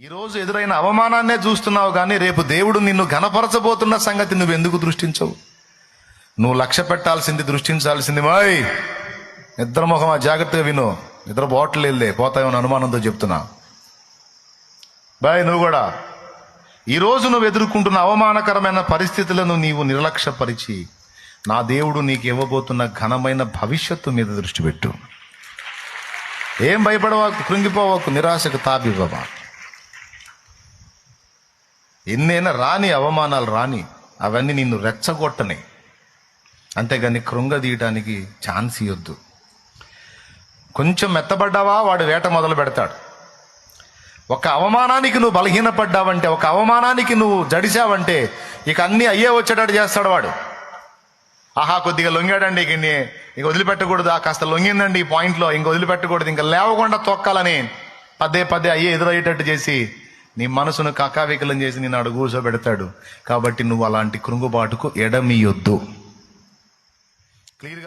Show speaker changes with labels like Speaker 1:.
Speaker 1: ఈరోజు ఎదురైన అవమానాన్నే చూస్తున్నావు కానీ రేపు దేవుడు నిన్ను ఘనపరచబోతున్న సంగతి నువ్వు ఎందుకు దృష్టించవు? నువ్వు లక్ష్య పెట్టాల్సింది, దృష్టించాల్సింది మాయ్ నిద్రమొహమా, జాగ్రత్తగా విను. నిద్ర పోవట్లేదులే, పోతాయని అనుమానంతో చెప్తున్నా బాయ్. నువ్వు కూడా ఈరోజు నువ్వు ఎదుర్కొంటున్న అవమానకరమైన పరిస్థితులను నీవు నిర్లక్ష్యపరిచి నా దేవుడు నీకు ఇవ్వబోతున్న ఘనమైన భవిష్యత్తు మీద దృష్టి పెట్టు. ఏం భయపడవాకు, కృంగిపోవాకు, నిరాశకు తాపివ్వవా. ఎన్నైనా రాని అవమానాలు రాని, అవన్నీ నిన్ను రెచ్చగొట్టని, అంతేగాని కృంగదీయటానికి ఛాన్స్ ఇవ్వద్దు. కొంచెం మెత్తబడ్డావా వాడు వేట మొదలు పెడతాడు. ఒక అవమానానికి నువ్వు బలహీనపడ్డావంటే, ఒక అవమానానికి నువ్వు జడిసావంటే ఇక అన్నీ అయ్యే వచ్చేటట్టు చేస్తాడు వాడు. ఆహా కొద్దిగా లొంగాడండి, ఇంక వదిలిపెట్టకూడదు, కాస్త లొంగిందండి ఈ పాయింట్లో, ఇంక వదిలిపెట్టకూడదు, ఇంకా లేవకుండా తొక్కాలని పదే అయ్యే ఎదురయ్యేటట్టు చేసి నీ మనసును కకావికలం చేసి నేను అడుగు కూర్చోబెడతాడు. కాబట్టి నువ్వు అలాంటి కృంగుబాటుకు ఎడమియొద్దు. క్లియర్గా